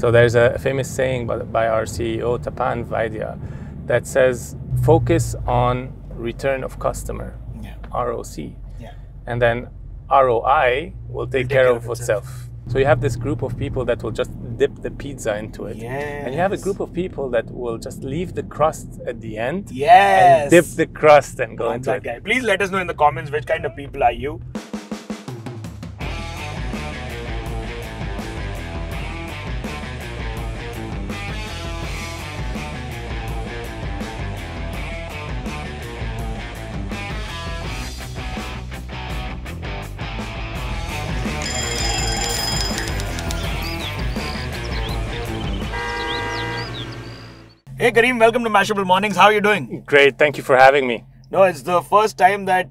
So there's a famous saying by our CEO, Tapan Vaidya, that says, focus on return of customer, ROC. Yeah. And then ROI will take care of itself. So you have this group of people that will just dip the pizza into it. Yes. And you have a group of people that will just leave the crust at the end. Yes. And dip the crust and go into it. Guy. Please let us know in the comments which kind of people are you. Hey Karim, welcome to Mashable Mornings. How are you doing? Great, thank you for having me. No, it's the first time that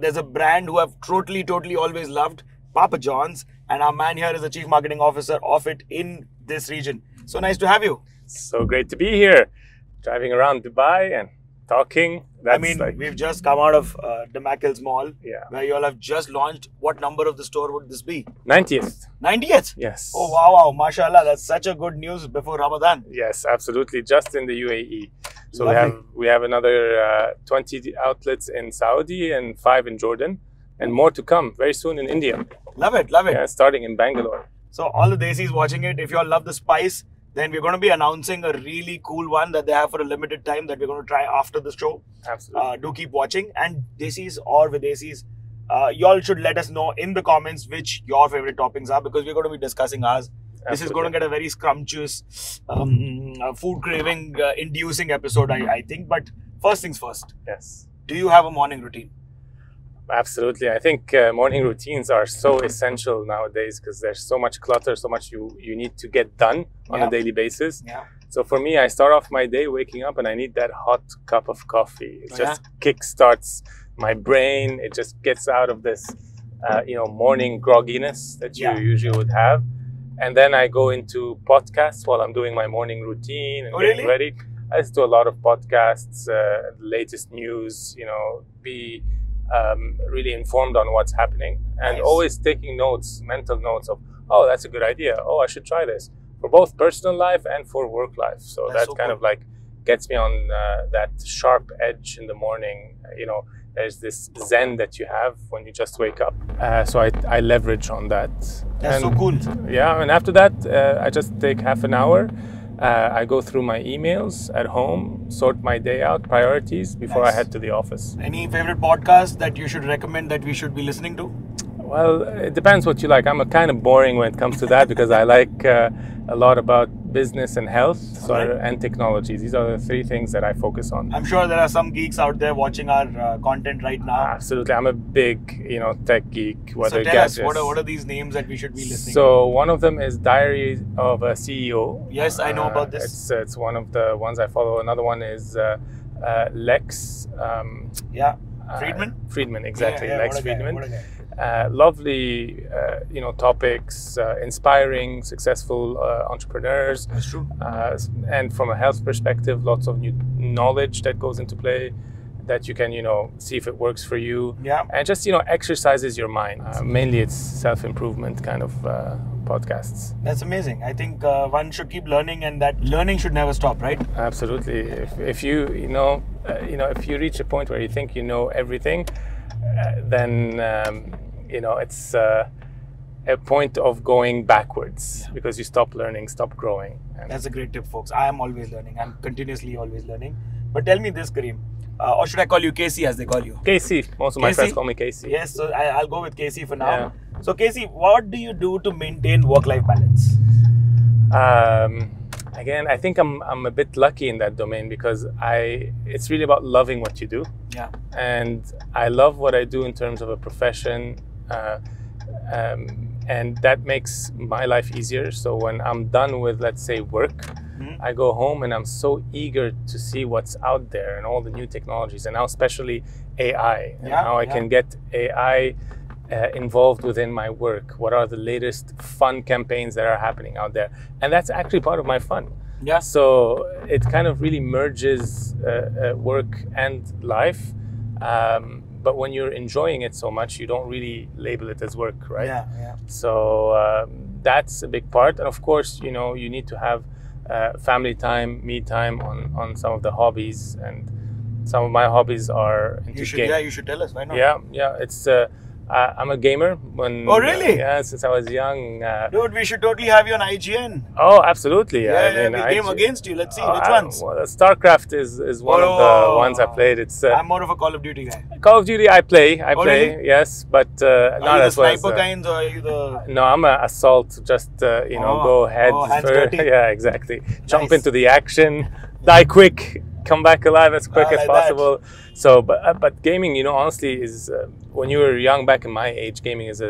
there's a brand who I've totally always loved, Papa John's, and our man here is the Chief Marketing Officer of it in this region. So nice to have you. So great to be here, driving around Dubai and talking. We've just come out of the Mackill's Mall, where you all have just launched. What number of the store would this be? 90th. 90th? Yes. Oh, wow, mashallah. That's such a good news before Ramadan. Yes, absolutely. Just in the UAE. So Lovely. we have another 20 outlets in Saudi and 5 in Jordan, and more to come very soon in India. Love it, love it. Yeah, starting in Bangalore. So all the Desis watching it, if you all love the spice, then we're going to be announcing a really cool one that they have for a limited time that we're going to try after the show. Absolutely. Do keep watching. And Desis or Videsis, y'all should let us know in the comments which your favorite toppings are, because we're going to be discussing ours. Absolutely. This is going to get a very scrumptious, food craving inducing episode, I think. But first things first. Yes. Do you have a morning routine? Absolutely. I think morning routines are so essential nowadays because there's so much clutter, so much you need to get done on a daily basis. Yeah. So for me, I start off my day waking up and I need that hot cup of coffee. It just kickstarts my brain. It just gets out of this, morning grogginess that you usually would have. And then I go into podcasts while I'm doing my morning routine and getting ready. I listen to a lot of podcasts, latest news, be really informed on what's happening, and always taking notes, mental notes of, oh, that's a good idea. Oh, I should try this for both personal life and for work life. So that kind of like gets me on that sharp edge in the morning. There's this zen that you have when you just wake up. So I leverage on that. That's so cool. Yeah, and after that, I just take half an hour. I go through my emails at home, sort my day out, priorities before I head to the office. Any favorite podcast that you should recommend that we should be listening to? Well, it depends what you like. I'm a kind of boring when it comes to that because I like a lot about business and health and technology. These are the 3 things that I focus on. I'm sure there are some geeks out there watching our content right now. Absolutely. I'm a big, tech geek. So tell us, what are these names that we should be listening to? So one of them is Diary of a CEO. Yes, I know about this. It's one of the ones I follow. Another one is Lex. Friedman? Friedman, exactly. Lex Friedman. Guy. Lovely, topics, inspiring, successful entrepreneurs. That's true. And from a health perspective, lots of new knowledge that goes into play that you can, see if it works for you. Yeah. And just, exercises your mind. Mainly it's self-improvement kind of podcasts. That's amazing. I think one should keep learning, and that learning should never stop, right? Absolutely. If you, if you reach a point where you think you know everything, then it's a point of going backwards because you stop learning, stop growing. And that's a great tip, folks. I am always learning. I'm continuously always learning. But tell me this, Karim, or should I call you Casey as they call you? Casey. Most of my friends call me Casey. Yes, so I'll go with Casey for now. Yeah. So Casey, what do you do to maintain work-life balance? Again, I think I'm a bit lucky in that domain because it's really about loving what you do. Yeah. And I love what I do in terms of a profession, and that makes my life easier. So when I'm done with, let's say, work, I go home and I'm so eager to see what's out there and all the new technologies, and now especially AI, and how I can get AI involved within my work. What are the latest fun campaigns that are happening out there? And that's actually part of my fun. Yeah. So it kind of really merges work and life. But when you're enjoying it so much, you don't really label it as work, right? Yeah. So that's a big part. And of course, you know, you need to have family time, me time on some of the hobbies. And some of my hobbies are into game. Yeah, you should tell us. Why not? Yeah. It's I'm a gamer. Oh, really? Yeah, since I was young. Dude, we should totally have you on IGN. Oh, absolutely. Yeah, we game against you. Let's see which ones. Well, StarCraft is one of the ones I played. It's I'm more of a Call of Duty guy. Call of Duty I play, really? Yes, but not as well. Are you the sniper kinds, or are you the... No, I'm an assault. Just you know, go ahead. Hands dirty. Yeah, exactly. Jump into the action, die quick, come back alive as quick as possible. So, but gaming, you know, honestly, is when you were young, back in my age, gaming is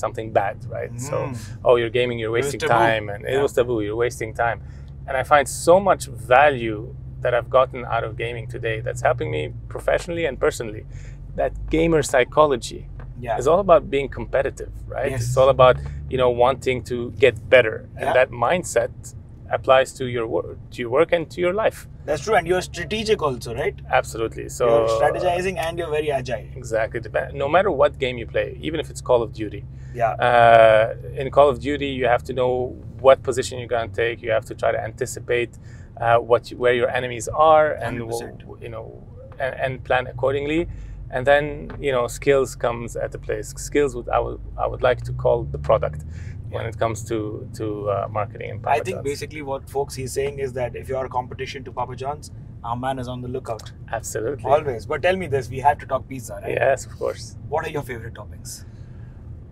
something bad, right? So, you're gaming, you're wasting time, and it was taboo. You're wasting time, and I find so much value that I've gotten out of gaming today that's helping me professionally and personally. That gamer psychology is all about being competitive, right? Yes. It's all about, you know, wanting to get better, and that mindset applies to your work and to your life. That's true, and you're strategic also, right? Absolutely. So you're strategizing and you're very agile. Exactly. No matter what game you play, even if it's Call of Duty. Yeah. In Call of Duty, you have to know what position you're going to take. You have to try to anticipate where your enemies are, and you know, and plan accordingly. And then, you know, skills comes at the place. Skills I would like to call the product when it comes to marketing and Papa I think John's. basically what folks he's saying is that if you are a competition to Papa John's, our man is on the lookout. Absolutely. Always. But tell me this, we have to talk pizza, right? Yes, of course. What are your favorite toppings?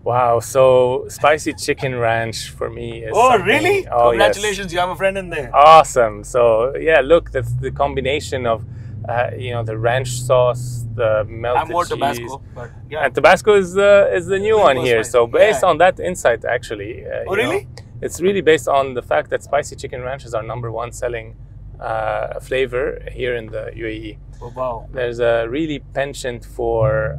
Wow, so spicy chicken ranch for me is really? Oh, congratulations, yes. You have a friend in there. Awesome. So yeah, look, that's the combination of you know, the ranch sauce, the melted I'm more cheese. Tabasco, but yeah. And Tabasco is the new one here. Spicy. So based on that insight, actually, really? know, it's really based on the fact that spicy chicken ranch is our #1 selling flavor here in the UAE. Oh wow! There's a really penchant for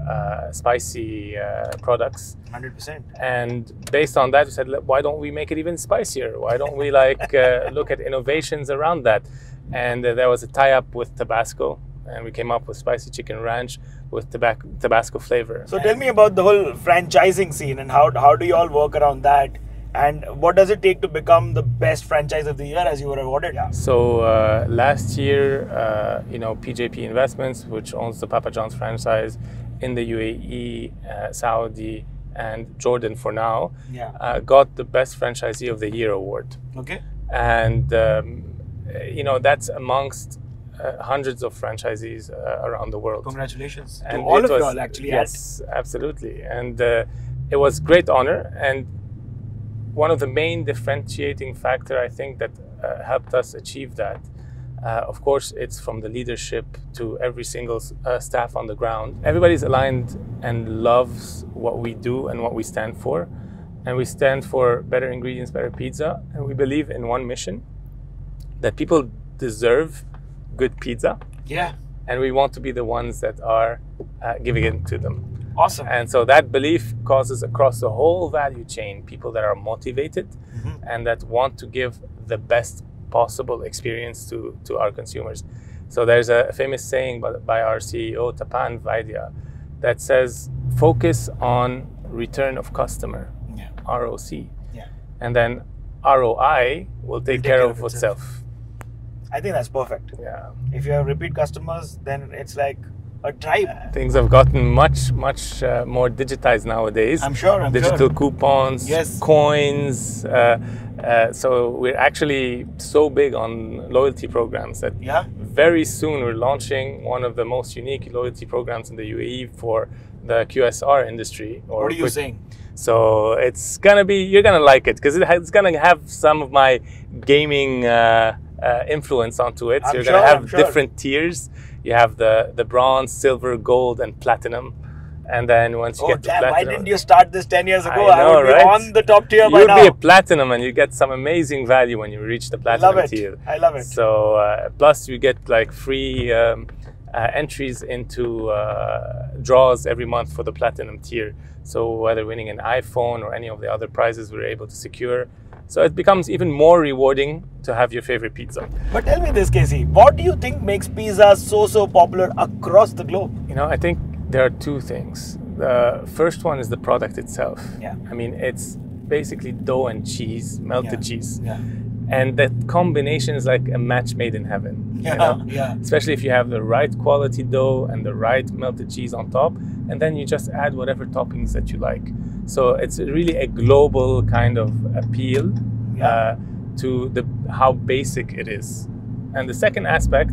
spicy products. 100%. And based on that, we said, why don't we make it even spicier? Why don't we like look at innovations around that? And there was a tie-up with Tabasco, and we came up with spicy chicken ranch with Tabasco flavor. So tell me about the whole franchising scene, and how do you all work around that? And what does it take to become the best franchise of the year, as you were awarded? So last year, you know, PJP Investments, which owns the Papa John's franchise in the UAE, Saudi, and Jordan for now, got the Best Franchisee of the Year award. Okay. And you know, that's amongst hundreds of franchisees around the world. Congratulations and to all of you all, actually. Yes, absolutely. And it was great honor. And one of the main differentiating factor, I think, that helped us achieve that, of course, it's from the leadership to every single staff on the ground. Everybody's aligned and loves what we do and what we stand for. And we stand for better ingredients, better pizza. And we believe in one mission, that people deserve good pizza. Yeah. And we want to be the ones that are giving it to them. Awesome. And so that belief causes across the whole value chain people that are motivated and that want to give the best possible experience to our consumers. So there's a famous saying by our CEO, Tapan Vaidya, that says, focus on return of customer, ROC. Yeah. And then ROI will take care of itself. I think that's perfect. Yeah. If you have repeat customers, then it's like a tribe. Things have gotten much more digitized nowadays. I'm sure. Digital coupons, coins. So we're actually so big on loyalty programs that very soon we're launching one of the most unique loyalty programs in the UAE for the QSR industry. What are you saying? So it's gonna be, you're gonna like it because it's gonna have some of my gaming influence onto it. So you're gonna have different tiers. You have the bronze, silver, gold, and platinum. And then once you get to platinum, why didn't you start this 10 years ago? I know, would be on the top tier by now. You'll be a platinum, and you get some amazing value when you reach the platinum tier. I love it. So plus you get like free entries into draws every month for the platinum tier. So whether winning an iPhone or any of the other prizes we're able to secure. So it becomes even more rewarding to have your favorite pizza. But tell me this, Casey, what do you think makes pizza so popular across the globe? You know, I think there are two things. The first one is the product itself. Yeah. I mean, it's basically dough and cheese, melted cheese. Yeah. And that combination is like a match made in heaven. Yeah, you know? yeah. Especially if you have the right quality dough and the right melted cheese on top, and then you just add whatever toppings that you like. So it's really a global kind of appeal to how basic it is. And the second aspect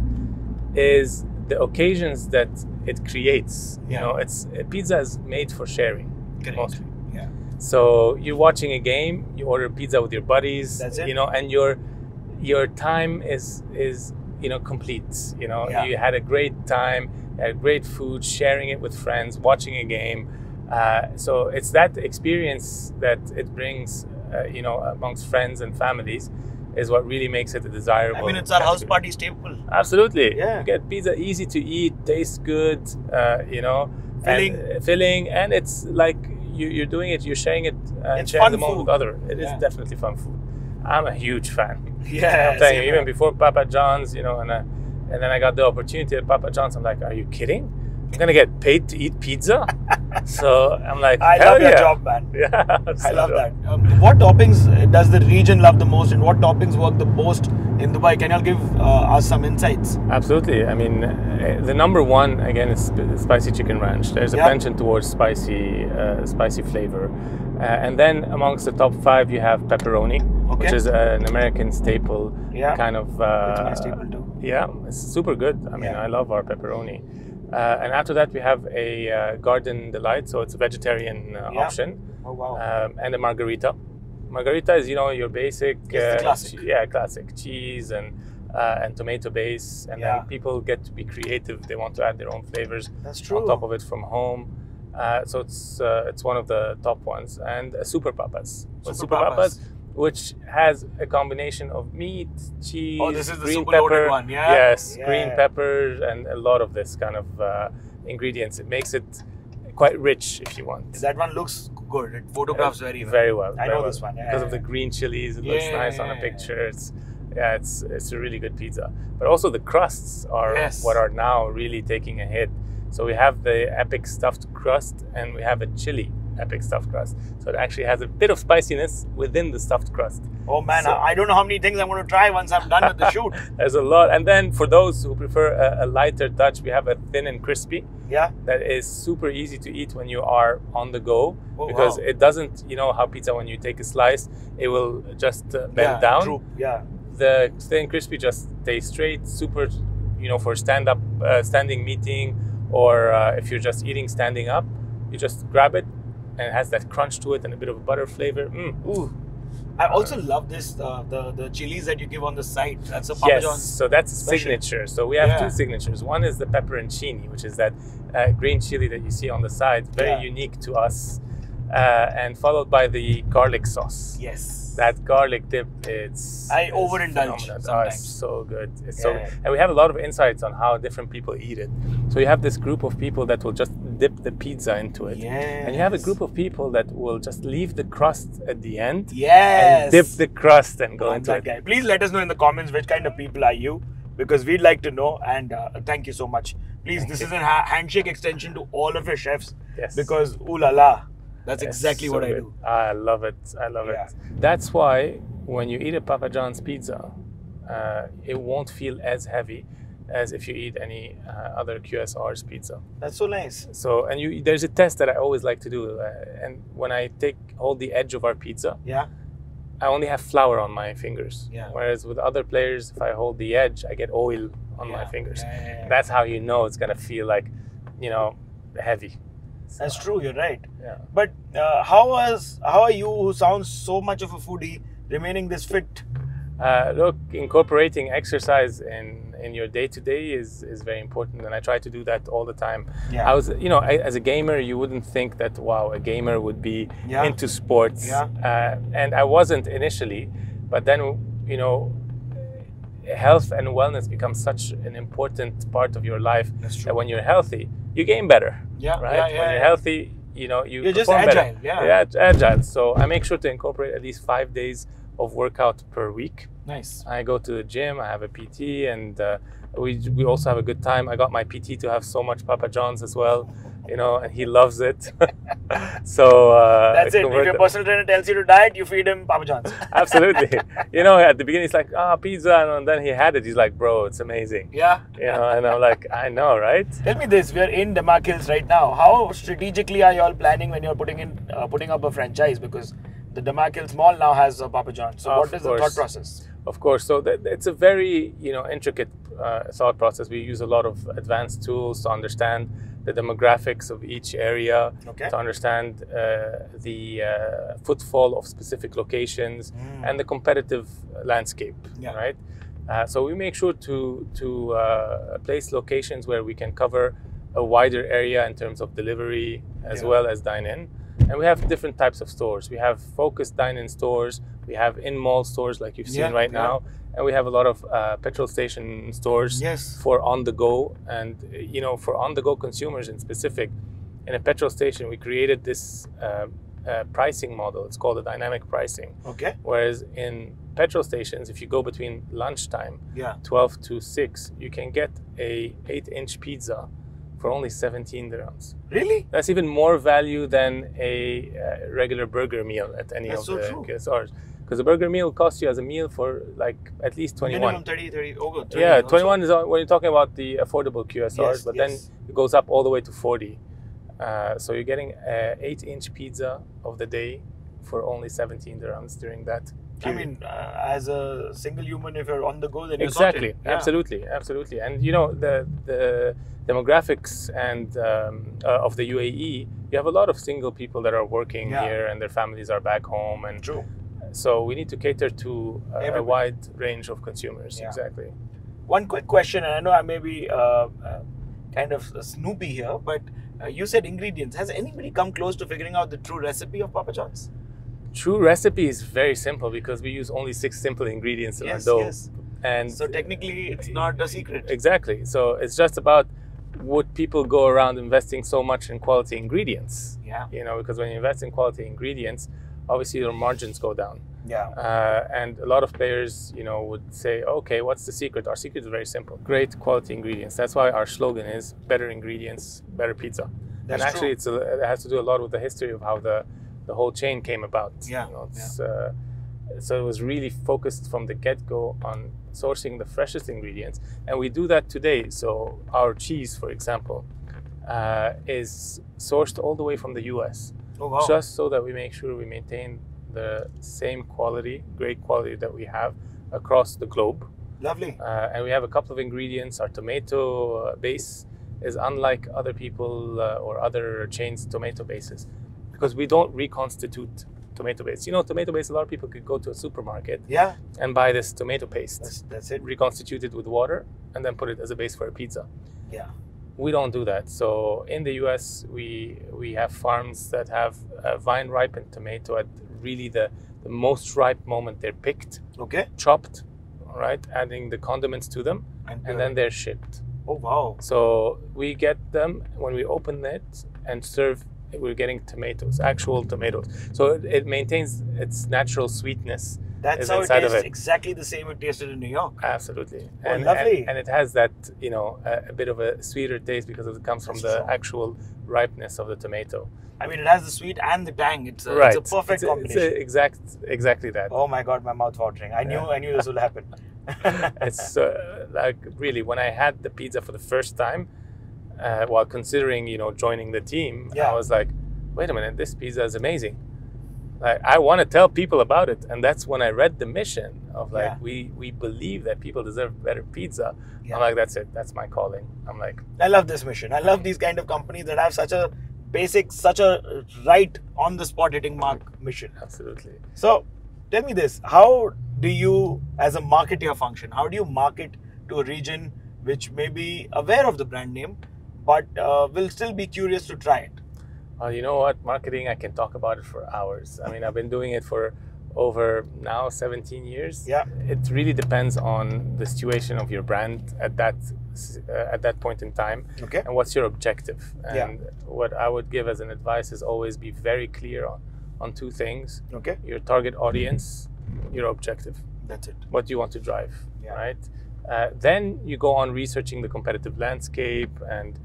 is the occasions that it creates. You know, pizza is made for sharing. Correct. Mostly. Yeah. So you're watching a game, you order pizza with your buddies. That's it. You know, and your time is complete. You know, you had a great time, had great food, sharing it with friends, watching a game. So it's that experience that it brings, amongst friends and families, is what really makes it a desirable. I mean, it's our house party staple. Absolutely. Yeah. You get pizza easy to eat, tastes good, Filling, and it's like you're doing it, you're sharing it, it's sharing fun the moment food. with others. It is definitely fun food. I'm a huge fan. Yeah, I'm telling you, even before Papa John's, and then I got the opportunity at Papa John's. I'm like, are you kidding? I'm gonna get paid to eat pizza? So I'm like, I love your job, man. Yeah, I love that. What toppings does the region love the most, and what toppings work the most in Dubai? Can you give us some insights? Absolutely. I mean, the number one again is spicy chicken ranch. There's a penchant towards spicy flavor, and then amongst the top 5 you have pepperoni, which is an American staple. Kind of. It's my staple too. Yeah, it's super good. I mean, I love our pepperoni. And after that, we have a garden delight, so it's a vegetarian option. Oh wow! And a margarita. Margarita is, your basic, the classic. Classic cheese and tomato base, and then people get to be creative. They want to add their own flavors. That's true. On top of it from home. So it's one of the top ones, and Super Papas. Super Papas, which has a combination of meat, cheese, this is the green super pepper. loaded one, Yes, green peppers, and a lot of this kind of ingredients. It makes it quite rich if you want. That one looks good. It photographs very well. I know this one. Because of the green chilies, it looks nice on a picture. It's a really good pizza. But also the crusts are what are now really taking a hit. So we have the epic stuffed crust, and we have a chili epic stuffed crust. So it actually has a bit of spiciness within the stuffed crust. Oh man, so, I don't know how many things I'm going to try once I'm done with the shoot. There's a lot. And then for those who prefer a lighter touch, we have a thin and crispy. Yeah. That is super easy to eat when you are on the go, because it doesn't, how pizza, when you take a slice, it will just bend down. True. Yeah. The thin and crispy just stays straight, super, for standing meeting, or if you're just eating standing up, you just grab it, and it has that crunch to it and a bit of a butter flavor. Ooh. I also love this, the chilies that you give on the side. That's a Papa John's. So that's a special signature. So we have 2 signatures. One is the pepperoncini, which is that green chili that you see on the side, very unique to us, and followed by the garlic sauce. Yes. That garlic dip, I overindulge sometimes. Oh, it's so good. It's so good. And we have a lot of insights on how different people eat it. So you have this group of people that will just dip the pizza into it. Yes. And you have a group of people that will just leave the crust at the end. Yes. And dip the crust and go into it. Guy. Please let us know in the comments which kind of people are you, because we'd like to know, and thank you so much. Please, this is a handshake extension to all of your chefs. Yes. Because ooh la la. That's exactly what I do. I love it. I love it. That's why when you eat a Papa John's pizza, it won't feel as heavy as if you eat any other QSR's pizza. That's so nice. So, and there's a test that I always like to do, and when I hold the edge of our pizza, I only have flour on my fingers. Whereas with other players, if I hold the edge, I get oil on my fingers. That's how you know it's gonna feel like, heavy. So, that's true. You're right. Yeah. But how are you, who sounds so much of a foodie, remaining this fit? Look, incorporating exercise in your day-to-day is very important, and I try to do that all the time. I was, as a gamer, you wouldn't think that, wow, a gamer would be into sports. And I wasn't initially, but then, health and wellness becomes such an important part of your life that when you're healthy, you game better. When you're healthy, you're just agile. Better. Agile. So I make sure to incorporate at least 5 days of workout per week. Nice. I go to the gym, I have a PT, and we also have a good time. I got my PT to have so much Papa John's as well. you know, and he loves it. So that's it. If your personal trainer tells you to diet, you feed him Papa John's. Absolutely. You know, at the beginning he's like, pizza, and then he had it. He's like, bro, it's amazing. Yeah. You know, and I'm like, I know, right? Tell me this: we are in Denmark Hills right now. How strategically are you all planning when you're putting up a franchise? Because the Denmark Hills Mall now has a Papa John's. So what is the thought process? Of course. So it's a very, you know, intricate thought process. We use a lot of advanced tools to understand the demographics of each area, to understand the footfall of specific locations and the competitive landscape, right? So we make sure to place locations where we can cover a wider area in terms of delivery as well as dine-in. And we have different types of stores. We have focused dine-in stores. We have in-mall stores like you've seen right now. And we have a lot of petrol station stores for on-the-go. And, you know, for on-the-go consumers in specific, in a petrol station, we created this pricing model. It's called a dynamic pricing. Whereas in petrol stations, if you go between lunchtime, 12 to 6, you can get a 8-inch pizza for only 17 dirhams. Really? That's even more value than a regular burger meal at any of the QSRs. Because a burger meal costs you as a meal for like at least 21. Minimum 30. Oh, good. 30 yeah, 21 is when you're talking about the affordable QSRs, but then it goes up all the way to 40. So you're getting an 8-inch pizza of the day for only 17 dirhams during that period. I mean, as a single human, if you're on the go, then you're exactly, sorted. absolutely. And you know, the demographics and of the UAE, you have a lot of single people that are working here and their families are back home. And so we need to cater to a wide range of consumers. Exactly. One quick question, and I know I may be kind of snoopy here, but you said ingredients. Has anybody come close to figuring out the true recipe of Papa John's? True recipe is very simple because we use only 6 simple ingredients in our dough. And so technically it's not a secret. Exactly. So it's just about, would people go around investing so much in quality ingredients? You know, because when you invest in quality ingredients, obviously your margins go down. And a lot of players, you know, would say, okay, what's the secret? Our secret is very simple. Great quality ingredients. That's why our slogan is better ingredients, better pizza. That's and actually it has to do a lot with the history of how the whole chain came about. You know, so it was really focused from the get-go on sourcing the freshest ingredients. And we do that today. So our cheese, for example, is sourced all the way from the US. Just so that we make sure we maintain the same quality, great quality that we have across the globe. Lovely. And we have a couple of ingredients. Our tomato base is unlike other people or other chains' tomato bases, because we don't reconstitute tomato base. You know, tomato base, a lot of people could go to a supermarket and buy this tomato paste. That's it. Reconstitute it with water and then put it as a base for a pizza. We don't do that. So in the US, we have farms that have vine ripened tomato at really the most ripe moment. They're picked, chopped, right, adding the condiments to them, and then they're shipped. So we get them when we open it and serve. We're getting tomatoes, actual tomatoes. So it maintains its natural sweetness. That's how it tastes. Exactly the same it tasted in New York. Absolutely. Lovely. And it has that, you know, a bit of a sweeter taste because it comes from the actual ripeness of the tomato. I mean, it has the sweet and the tang. It's a perfect combination. It's exactly that. Oh my God, my mouth watering. I knew this would happen. It's like really, when I had the pizza for the first time, while considering, you know, joining the team, I was like, wait a minute, this pizza is amazing. Like, I want to tell people about it. And that's when I read the mission of like, we believe that people deserve better pizza. I'm like, that's it. That's my calling. I'm like, I love this mission. I love these kind of companies that have such a basic, such a right on the spot hitting mark mission. Absolutely. So tell me this, how do you, as a marketer function, how do you market to a region which may be aware of the brand name, but will still be curious to try it? You know what? Marketing, I can talk about it for hours. I mean, I've been doing it for over now 17 years. It really depends on the situation of your brand at that point in time, and what's your objective. And what I would give as an advice is always be very clear on 2 things. Your target audience, your objective. That's it. What do you want to drive, right? Then you go on researching the competitive landscape and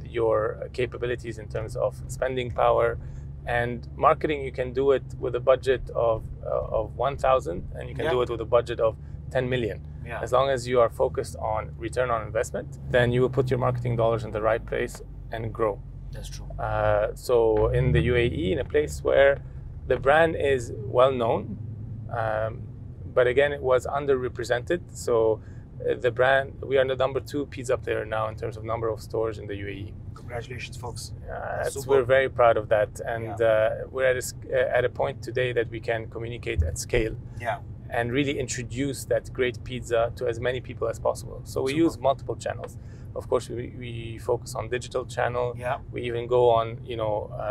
your capabilities in terms of spending power. And marketing, you can do it with a budget of 1,000, and you can do it with a budget of 10 million. Yeah. As long as you are focused on return on investment, then you will put your marketing dollars in the right place and grow. That's true. So in the UAE, in a place where the brand is well known, but again, it was underrepresented. So the brand, we are the number 2 pizza player now in terms of number of stores in the UAE. Congratulations, folks. We're very proud of that, and we're at a point today that we can communicate at scale. Yeah. And really introduce that great pizza to as many people as possible. So we use multiple channels. Of course, we focus on digital channel. Yeah. We even go on,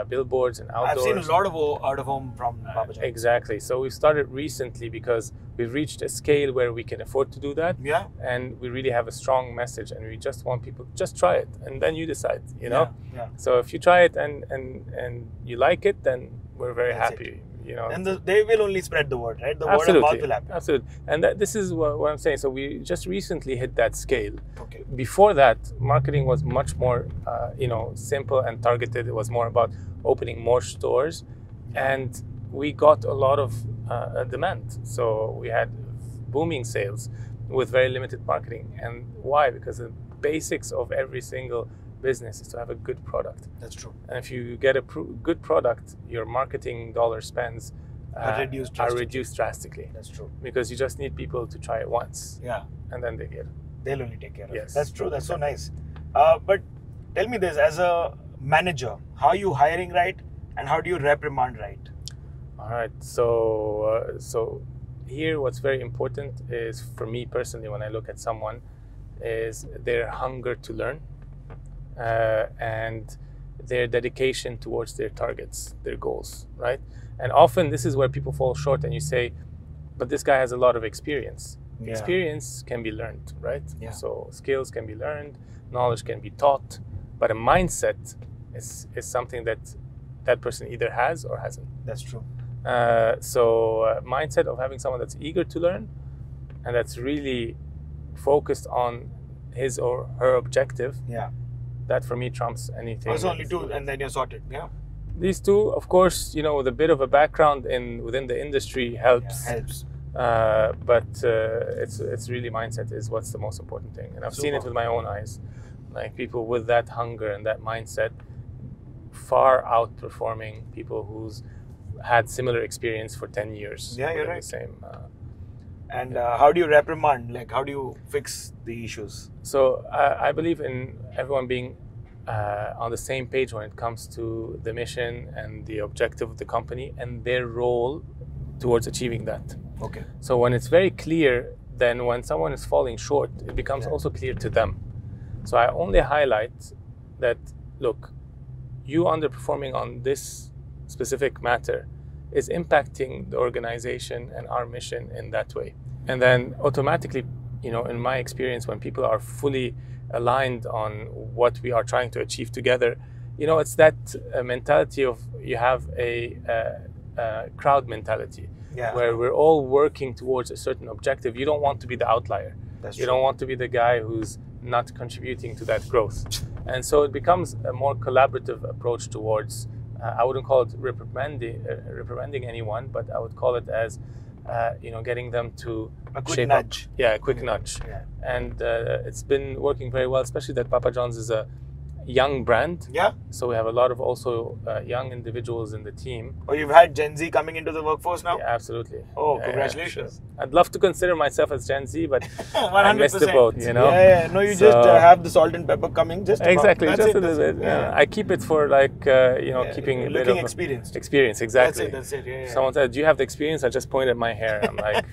billboards and outdoors. I've seen a lot of out of home from Papa John's. Exactly. So we started recently because we've reached a scale where we can afford to do that. Yeah. And we really have a strong message, and we just want people to just try it, and then you decide. Yeah. So if you try it and you like it, then we're very happy. And they will only spread the word, right? The word of mouth will happen. Absolutely. And this is what I'm saying. So we just recently hit that scale. Okay. Before that, marketing was much more, simple and targeted. It was more about opening more stores, and we got a lot of demand. So we had booming sales with very limited marketing. And why? Because the basics of every single business is to have a good product. That's true. And if you get a good product, your marketing dollar spends are reduced drastically. That's true. Because you just need people to try it once. Yeah. And then they get it. They'll only take care of Yes. it. That's true. That's so nice. But tell me this, as a manager, how are you hiring right, and how do you reprimand right? All right. So here, what's very important is, for me personally, when I look at someone, is their hunger to learn. And their dedication towards their targets, their goals, right? And often this is where people fall short, and you say, but this guy has a lot of experience. Yeah. Experience can be learned, right? Yeah. So skills can be learned, knowledge can be taught, but a mindset is something that person either has or hasn't. That's true. Mindset of having someone that's eager to learn and that's really focused on his or her objective. Yeah. That for me trumps anything. There's only 2, and then you're sorted. Yeah. These 2, of course, with a bit of a background within the industry helps. Yeah, helps. But it's really mindset is what's the most important thing, and I've seen it with my own eyes. Like people with that hunger and that mindset, far outperforming people who's had similar experience for 10 years. Yeah, you're right. The same. And how do you reprimand? Like, how do you fix the issues? So I believe in everyone being on the same page when it comes to the mission and the objective of the company and their role towards achieving that. Okay. So when it's very clear, then when someone is falling short, it becomes also clear to them. So I only highlight that, look, you underperforming on this specific matter is impacting the organization and our mission in that way. And then automatically, in my experience, when people are fully aligned on what we are trying to achieve together, it's that mentality of, you have a crowd mentality, where we're all working towards a certain objective. You don't want to be the outlier. You don't want to be the guy who's not contributing to that growth. And so it becomes a more collaborative approach towards, I wouldn't call it reprimanding anyone, but I would call it as, getting them to a quick nudge. Up. Yeah, a quick nudge. Yeah. And it's been working very well, especially that Papa John's is a young brand. Yeah. So we have a lot of also young individuals in the team. Oh, you've had Gen Z coming into the workforce now? Yeah, absolutely. Oh, congratulations. Sure. I'd love to consider myself as Gen Z, but 100%. I missed the boat, Yeah. No, you just have the salt and pepper coming. Exactly. That's just it, a little bit. Yeah. I keep it for keeping a bit of experience. Experience, exactly. That's it. Yeah. Someone said, "Do you have the experience?" I just point at my hair. I'm like,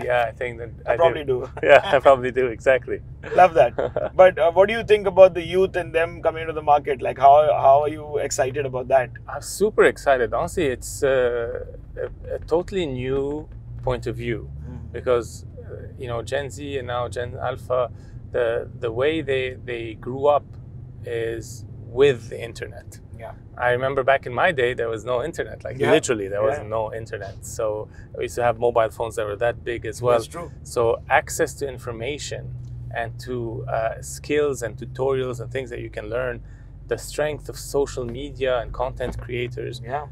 "Yeah, I think that I probably do." Yeah, I probably do. Exactly. Love that. But what do you think about the youth and them coming to the market? Like, how are you excited about that? I'm super excited. Honestly, it's a totally new point of view, because Gen Z and now Gen Alpha, the way they grew up is with the internet. Yeah. I remember back in my day there was no internet. Literally there was no internet. So we used to have mobile phones that were that big as well. That's true. So access to information and to skills and tutorials and things that you can learn, the strength of social media and content creators. Yeah.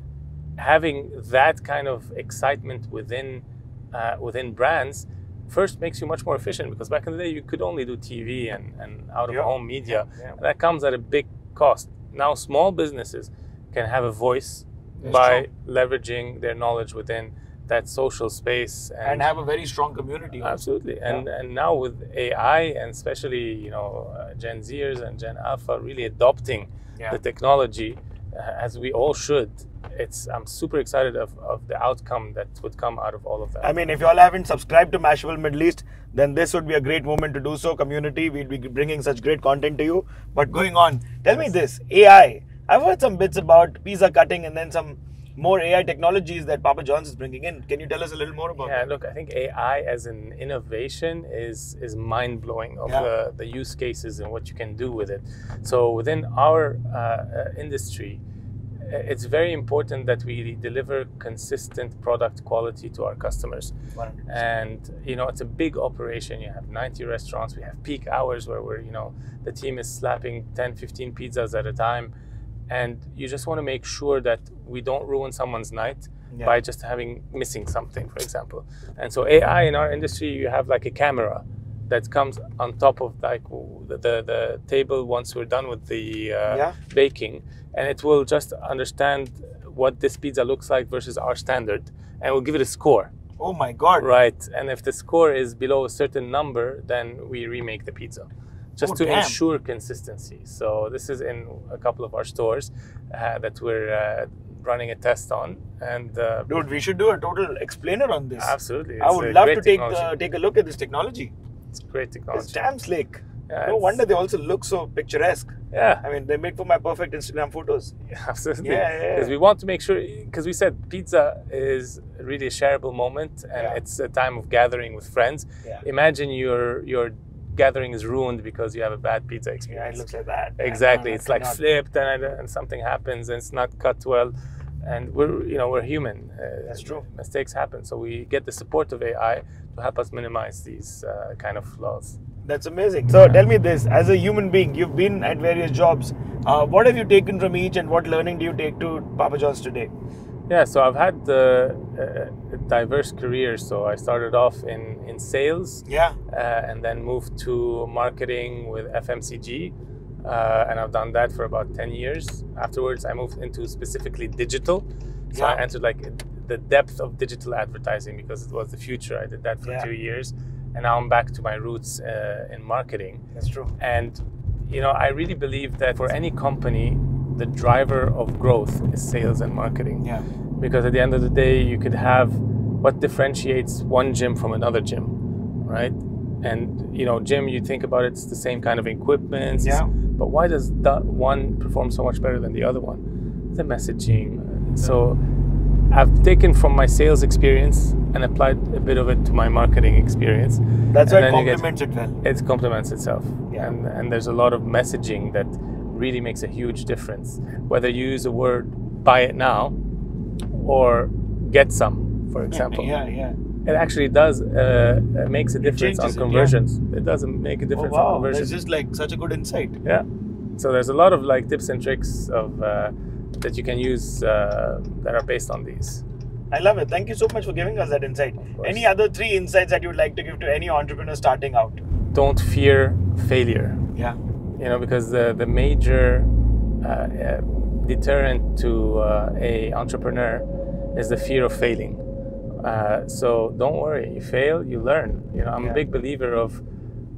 Having that kind of excitement within brands first makes you much more efficient, because back in the day you could only do TV and out-of-home media. And that comes at a big cost. Now small businesses can have a voice by leveraging their knowledge within that social space and have a very strong community. Absolutely. And now with AI, and especially Gen Zers and Gen Alpha really adopting the technology, as we all should, I'm super excited of the outcome that would come out of all of that. I mean, if you all haven't subscribed to Mashable Middle East, then this would be a great moment to do so. Community, we'd be bringing such great content to you. But going on, tell me this, AI. I've heard some bits about pizza cutting and then some more AI technologies that Papa John's is bringing in. Can you tell us a little more about that? Look, I think AI as an innovation is mind-blowing of the use cases and what you can do with it. So within our industry, it's very important that we deliver consistent product quality to our customers. 100%. And it's a big operation. You have 90 restaurants. We have peak hours where we're the team is slapping 10-15 pizzas at a time, and you just want to make sure that we don't ruin someone's night by just missing something, for example. And so AI in our industry, you have like a camera that comes on top of like the table once we're done with the baking, and it will just understand what this pizza looks like versus our standard, and we'll give it a score. Oh my God. Right. And if the score is below a certain number, then we remake the pizza, just to ensure consistency. So this is in a couple of our stores that we're running a test on. And dude, we should do a total explainer on this. Absolutely. I would love to take a look at this technology. It's great technology. It's damn slick. No wonder they also look so picturesque. Yeah. I mean, they make for my perfect Instagram photos. Yeah, absolutely. Because we want to make sure, because we said pizza is really a shareable moment, and it's a time of gathering with friends. Imagine your gathering is ruined because you have a bad pizza experience. It looks like that. Exactly. It's like flipped and something happens and it's not cut well. And we're human. That's true. Mistakes happen. So we get the support of AI to help us minimize these kind of flaws. That's amazing. So tell me this, as a human being, you've been at various jobs. What have you taken from each, and what learning do you take to Papa John's today? Yeah, so I've had a diverse career. So I started off in sales, and then moved to marketing with FMCG, and I've done that for about 10 years. Afterwards, I moved into specifically digital. So I entered like the depth of digital advertising because it was the future. I did that for 2 years. And now I'm back to my roots in marketing. That's true. And, I really believe that for any company, the driver of growth is sales and marketing. Yeah. Because at the end of the day, you could have what differentiates one gym from another gym, right? And, gym, you think about it, it's the same kind of equipment. Yeah. But why does that one perform so much better than the other one? The messaging. So I've taken from my sales experience and applied a bit of it to my marketing experience. That's why it complements it well. It complements itself. Yeah. And there's a lot of messaging that really makes a huge difference. Whether you use the word buy it now or get some, for example. It actually does makes a difference on conversions. It doesn't make a difference on conversions. That's just like such a good insight. Yeah. So there's a lot of like tips and tricks of that you can use that are based on these. I love it. Thank you so much for giving us that insight. Any other 3 insights that you would like to give to any entrepreneur starting out? Don't fear failure. Yeah. Because the major deterrent to a entrepreneur is the fear of failing. So don't worry. You fail, you learn. I'm a big believer of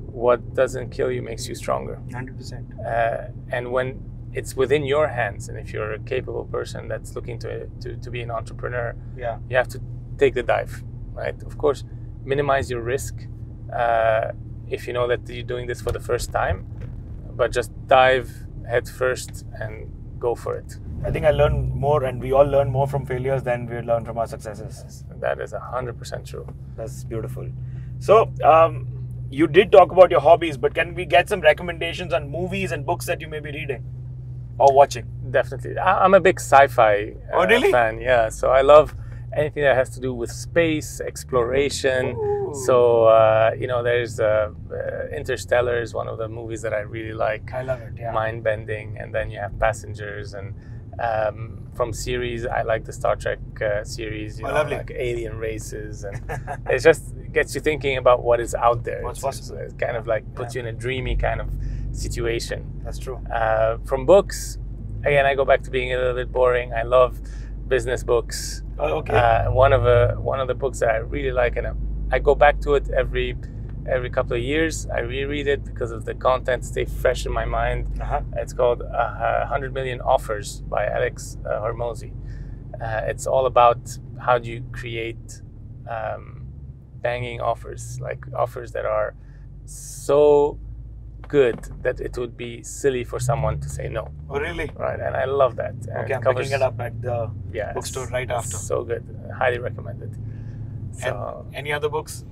what doesn't kill you makes you stronger. 100%. And when it's within your hands, and if you're a capable person that's looking to be an entrepreneur, you have to take the dive, right? Of course, minimize your risk if you know that you're doing this for the first time, but just dive head first and go for it. I think I learn more, and we all learn more from failures than we learn from our successes. That is 100% true. That's beautiful. So, you did talk about your hobbies, but can we get some recommendations on movies and books that you may be reading or watching? Definitely. I'm a big sci-fi really? fan. Yeah. So I love anything that has to do with space exploration. Ooh. So there's Interstellar is one of the movies that I really like. I love it. Yeah. Mind bending, and then you have Passengers, and from series I like the Star Trek series. Lovely. Like alien races, and it just gets you thinking about what is out there. What's possible? It kind of like puts you in a dreamy kind of situation. That's true. From books, again, I go back to being a little bit boring. I love business books. Oh, okay. One of the books that I really like, and I go back to it every couple of years. I reread it because of the content stay fresh in my mind. It's called 100 Million Offers by Alex Hormozy. It's all about how do you create banging offers, like offers that are so good that it would be silly for someone to say no. Oh, really? Right, and I love that. And okay, I'm picking it up at the bookstore right after. So good. Highly recommend it. So, and any other books?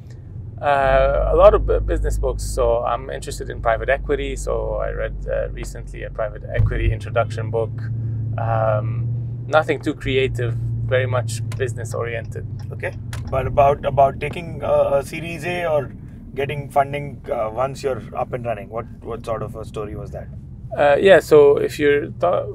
A lot of business books. So I'm interested in private equity. So I read recently a private equity introduction book. Nothing too creative, very much business oriented. Okay, but about taking a Series A or getting funding once you're up and running, what sort of a story was that? So if you're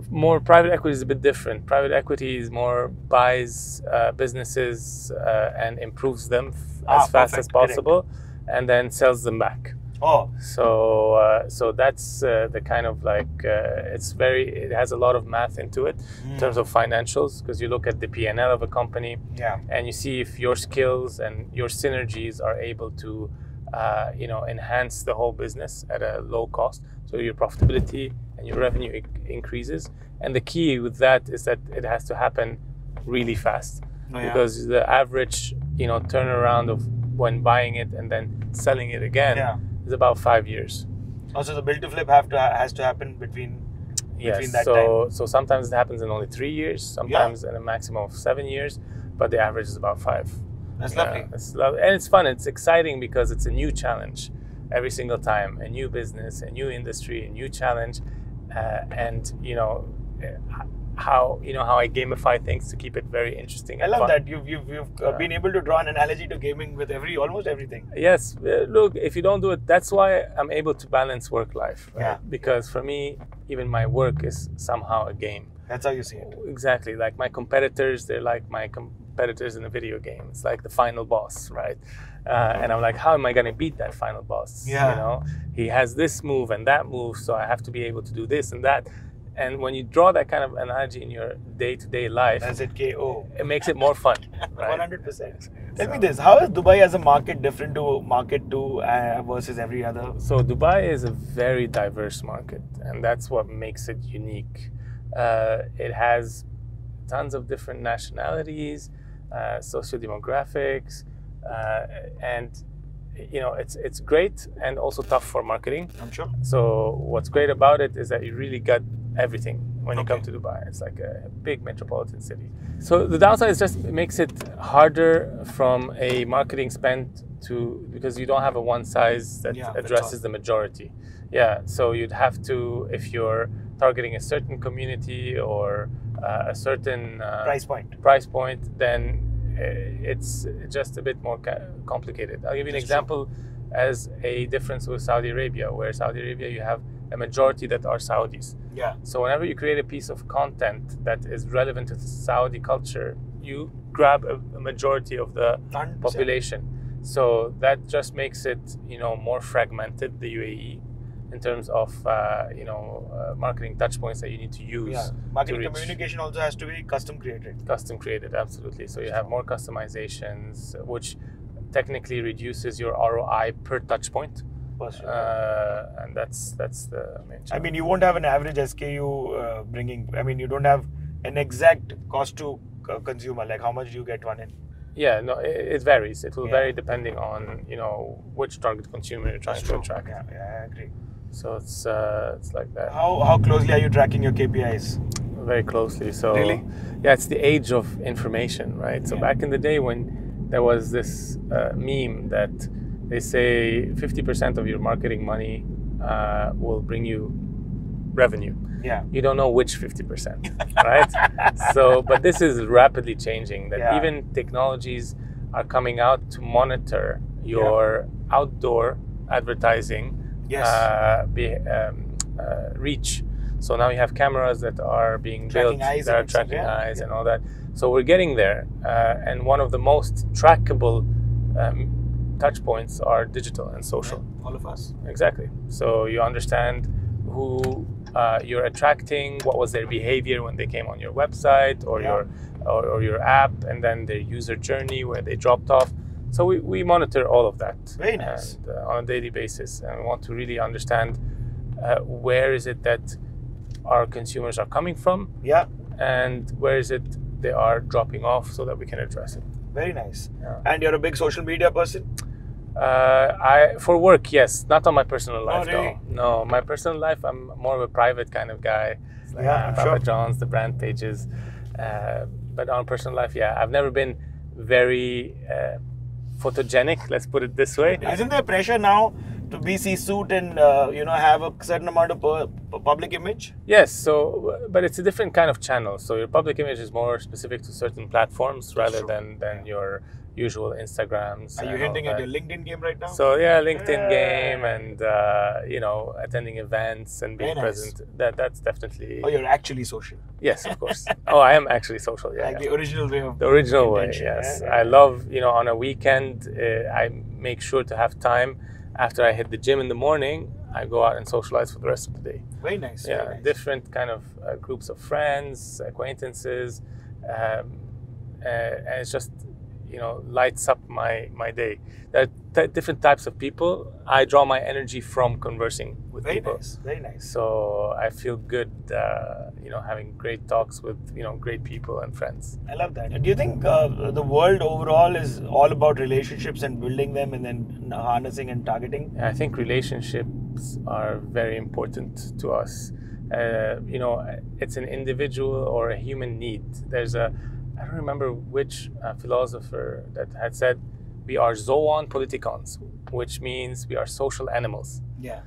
more private equity is a bit different. Private equity is more buys businesses and improves them as fast as possible, and then sells them back. Oh, so that's the kind of like it has a lot of math into it in terms of financials, because you look at the P&L of a company, and you see if your skills and your synergies are able to enhance the whole business at a low cost, so your profitability and your revenue increases. And the key with that is that it has to happen really fast, because the average turnaround of when buying it and then selling it again is about 5 years. Also, the build to flip has to happen between that time. So sometimes it happens in only 3 years, sometimes in a maximum of 7 years, but the average is about 5. That's lovely. And it's fun. It's exciting because it's a new challenge every single time, a new business, a new industry, a new challenge, and how I gamify things to keep it very interesting. I love that you've been able to draw an analogy to gaming with almost everything. Yes, look, if you don't do it, that's why I'm able to balance work life. Right? Yeah. Because for me, even my work is somehow a game. That's how you see it. Exactly. Like my competitors, they're like my competitors in a video game. It's like the final boss, right? And I'm like, how am I going to beat that final boss? Yeah. He has this move and that move, so I have to be able to do this and that. And when you draw that kind of analogy in your day-to-day life, that's it, KO. It makes it more fun, right? 100%. Tell me this: how is Dubai as a market different to market two versus every other? So Dubai is a very diverse market, and that's what makes it unique. It has tons of different nationalities, socio-demographics, and it's great and also tough for marketing. I'm sure. So what's great about it is that you really got everything when you come to Dubai. It's like a big metropolitan city. So the downside is just it makes it harder from a marketing spend because you don't have a one size that addresses the majority. Yeah, so you'd have to, if you're targeting a certain community or a certain price point, then it's just a bit more complicated. I'll give you an example as a difference with Saudi Arabia, where Saudi Arabia you have a majority that are Saudis. Yeah. So whenever you create a piece of content that is relevant to the Saudi culture, you grab a majority of the 100%. population. So that just makes it, more fragmented, the UAE, in terms of, marketing touch points that you need to use. Yeah. Marketing communication also has to be custom created. Custom created, absolutely. So you have more customizations, which technically reduces your ROI per touch point. And that's the main challenge. I mean, you won't have an average SKU bringing. I mean, you don't have an exact cost to consumer. Like, how much do you get one in? Yeah, no, it varies. It will vary depending on which target consumer you're trying to attract. Yeah, I agree. So it's like that. How closely are you tracking your KPIs? Very closely. So really? Yeah, it's the age of information, right? So back in the day when there was this meme that they say 50% of your marketing money will bring you revenue. Yeah. You don't know which 50%, right? So, but this is rapidly changing, that even technologies are coming out to monitor your outdoor advertising reach. So now you have cameras that are being built that are tracking eyes and all that. So we're getting there. And one of the most trackable touch points are digital and social. All of us. Exactly. So you understand who you're attracting, what was their behavior when they came on your website or your app, and then their user journey where they dropped off. So we monitor all of that. Very nice. And, on a daily basis, and we want to really understand where is it that our consumers are coming from, and where is it they are dropping off, so that we can address it. Very nice. And you're a big social media person? For work, yes. Not on my personal life, really? though. No, my personal life, I'm more of a private kind of guy. It's like Papa John's, the brand pages. But on personal life, I've never been very photogenic, let's put it this way. Isn't there pressure now to be suit and have a certain amount of public image? Yes, so but it's a different kind of channel. So your public image is more specific to certain platforms rather than your usual Instagrams. Are you hinting at your LinkedIn game right now? So LinkedIn game and attending events and being present. That's definitely. Oh, you're actually social. Yes, of course. Oh, I am actually social. Yeah, like the original way of the original way. Yes, I love on a weekend. I make sure to have time after I hit the gym in the morning. I go out and socialize for the rest of the day. Very nice. Yeah, very nice. Different kind of groups of friends, acquaintances, and it's just lights up my day. There are different types of people. I draw my energy from conversing with people. Very nice. So I feel good, having great talks with great people and friends. I love that. Do you think the world overall is all about relationships and building them and then harnessing and targeting? I think relationships are very important to us. It's an individual or a human need. I don't remember which philosopher that had said, we are zoon politikons, which means we are social animals. Yeah.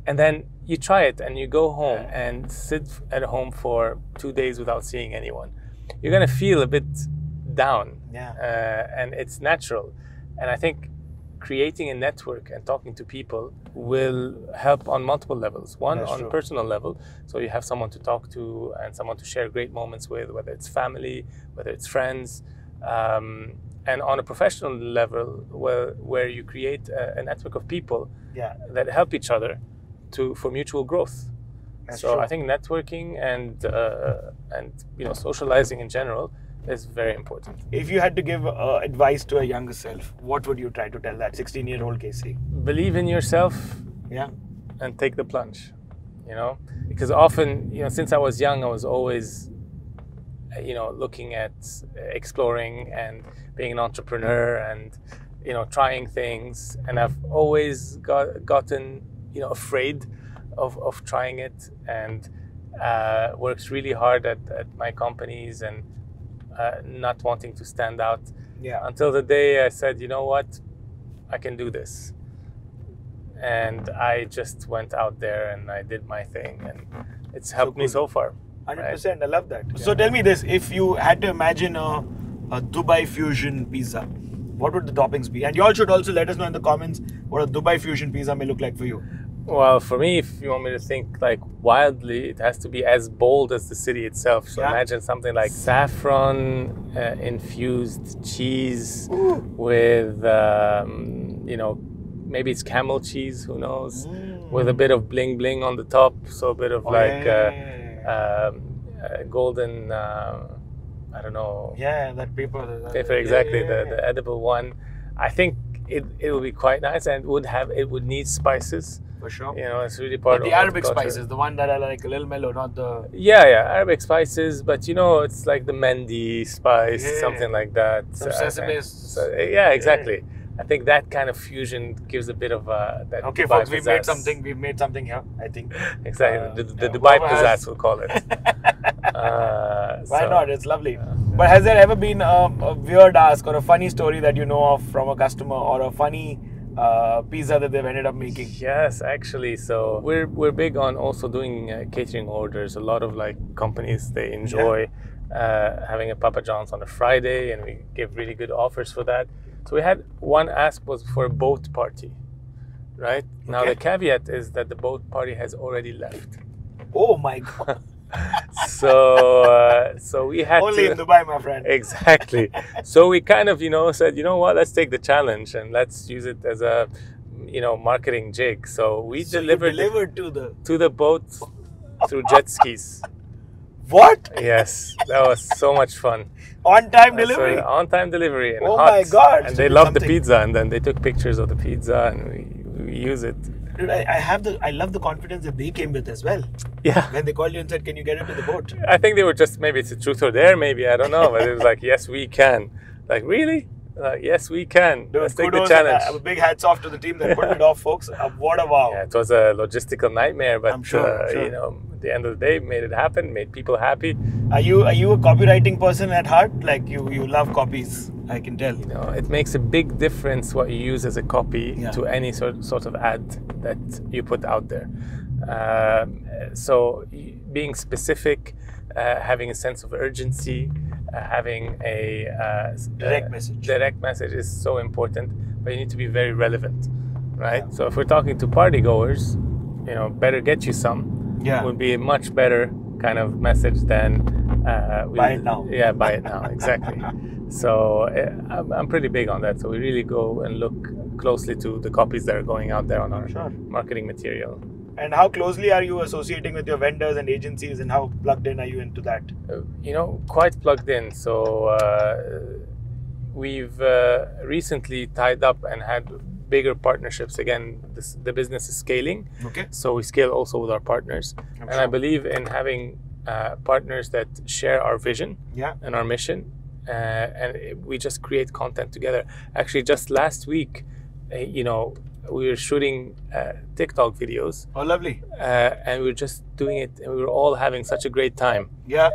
And then you try it and you go home and sit at home for 2 days without seeing anyone. You're going to feel a bit down. And it's natural. And I think creating a network and talking to people will help on multiple levels. One, on a personal level, so you have someone to talk to and someone to share great moments with, whether it's family, whether it's friends, and on a professional level, where you create a network of people that help each other for mutual growth. I think networking and socializing in general is very important. If you had to give advice to a younger self, what would you try to tell that 16-year-old Casey? Believe in yourself. And take the plunge. Because often, since I was young, I was always, looking at exploring and being an entrepreneur and, trying things. And I've always gotten, afraid of trying it, and worked really hard at my companies and not wanting to stand out until the day I said, you know what, I can do this. And I just went out there and I did my thing, and it's helped me so far. 100%, right? I love that. So tell me this, if you had to imagine a Dubai fusion pizza, what would the toppings be? And you all should also let us know in the comments what a Dubai fusion pizza may look like for you. Well, for me, if you want me to think like wildly, it has to be as bold as the city itself. So imagine something like saffron infused cheese with, maybe it's camel cheese, who knows, with a bit of bling bling on the top. So a bit of golden, I don't know. Yeah, that paper. Paper, exactly, the edible one. I think it will be quite nice, and it would need spices. For sure. It's really part of the Arabic spices, the one that are like a little mellow, not the... Arabic spices, but it's like the Mendi spice, something like that. Some sesame. Exactly. I think that kind of fusion gives a bit of that. Okay, folks, we've made something here, I think. Exactly. The Dubai pizzazz, we'll call it. Why not? It's lovely. But has there ever been a weird ask or a funny story that you know of from a customer, or a funny pizza that they've ended up making? Yes, actually. So we're big on also doing catering orders. A lot of like companies, they enjoy having a Papa John's on a Friday, and we give really good offers for that. So we had one ask was for a boat party, right? Now the caveat is that the boat party has already left. Oh my God. So we had Only in Dubai, my friend. Exactly. So we kind of, said, you know what, let's take the challenge and let's use it as a, marketing jig. So we delivered to the boat through jet skis. What? Yes, that was so much fun. On-time delivery? On-time delivery. And oh hot. My God. And they loved the pizza, and then they took pictures of the pizza and we use it. Dude, I love the confidence that they came with as well. Yeah. When they called you and said, can you get into the boat? I think they were just, maybe it's the truth or dare, maybe, I don't know. But it was like, yes, we can. Like, really? Yes, we can. Dude, let's take the challenge. A big hats off to the team that put it off, folks. What a wow. Yeah, it was a logistical nightmare, but I'm sure. at the end of the day, made it happen, made people happy. Are you a copywriting person at heart? Like you love copies, I can tell. It makes a big difference what you use as a copy to any sort of ad that you put out there. So being specific, having a sense of urgency, having a direct message is so important, but you need to be very relevant, right? So if we're talking to party goers, better get you some would be a much better kind of message than buy it now. Yeah, buy it now, exactly. So I'm pretty big on that. So we really go and look closely to the copies that are going out there on our marketing material. And how closely are you associating with your vendors and agencies, and how plugged in are you into that? Quite plugged in. So we've recently tied up and had bigger partnerships. Again, the business is scaling. Okay. So we scale also with our partners. I believe in having partners that share our vision and our mission. And we just create content together. Actually, just last week, we were shooting TikTok videos. Oh, lovely. And we were just doing it, and we were all having such a great time. Yeah.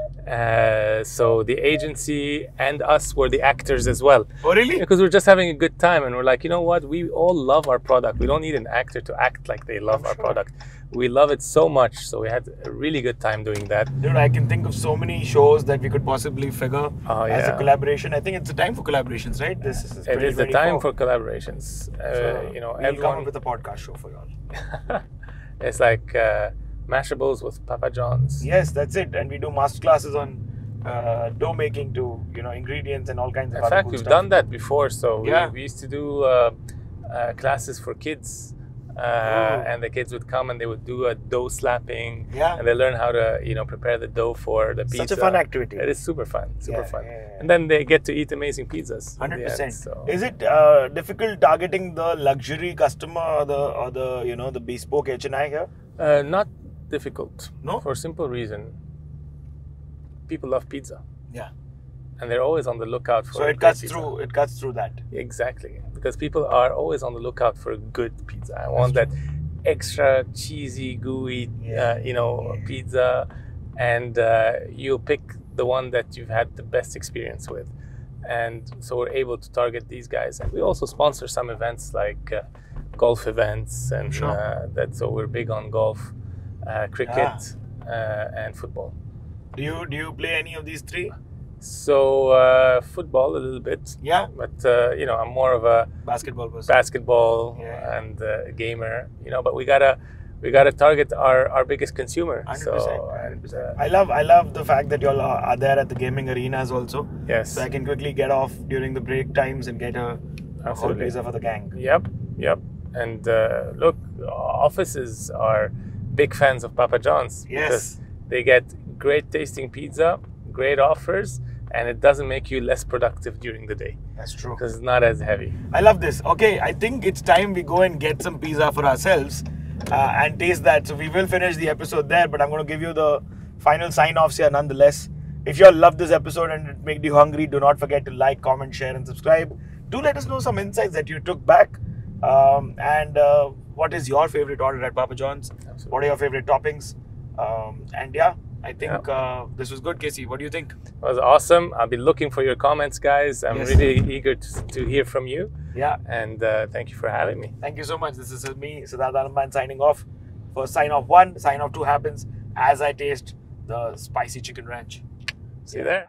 So the agency and us were the actors as well. Oh, really? Because we're just having a good time, and we're like, you know what? We all love our product. We don't need an actor to act like they love our product. We love it so much, so we had a really good time doing that. Dude, I can think of so many shows that we could possibly figure as a collaboration. I think it's the time for collaborations, right? It is the time for collaborations. We'll come up with a podcast show for y'all. It's like Mashables with Papa John's. Yes, that's it. And we do masterclasses on dough making to ingredients and all kinds of In other fact, cool we've stuff. done that before. So we used to do classes for kids. And the kids would come and they would do a dough slapping, and they learn how to prepare the dough for the pizza. Such a fun activity. It is super fun, fun. And then they get to eat amazing pizzas. 100%. So. Is it difficult targeting the luxury customer or the bespoke HNI here? Not difficult. No, for a simple reason. People love pizza. Yeah. And they're always on the lookout for. So it cuts through. It cuts through that. Exactly, because people are always on the lookout for a good pizza. I want that extra cheesy, gooey, pizza, and you'll pick the one that you've had the best experience with. And so we're able to target these guys, and we also sponsor some events like golf events, and so we're big on golf, cricket, and football. Do you play any of these three? So football a little bit, but I'm more of a basketball person. And gamer, but we gotta target our biggest consumer. 100%, so 100%. I love the fact that y'all are there at the gaming arenas also. Yes, so I can quickly get off during the break times and get a whole pizza for the gang. Yep. And look, offices are big fans of Papa John's because they get great tasting pizza, great offers, and it doesn't make you less productive during the day. That's true. Because it's not as heavy. I love this. Okay, I think it's time we go and get some pizza for ourselves and taste that. So we will finish the episode there, but I'm going to give you the final sign-offs here nonetheless. If you all loved this episode and it made you hungry, do not forget to like, comment, share, and subscribe. Do let us know some insights that you took back. And what is your favorite order at Papa John's? Absolutely. What are your favorite toppings? And I think this was good, Casey. What do you think? It was awesome. I'll be looking for your comments, guys. I'm really eager to hear from you. Yeah. And thank you for having me. Thank you so much. This is me, Siddharth Anandman, signing off. For sign off 1, sign off 2 happens as I taste the spicy chicken ranch. See you there.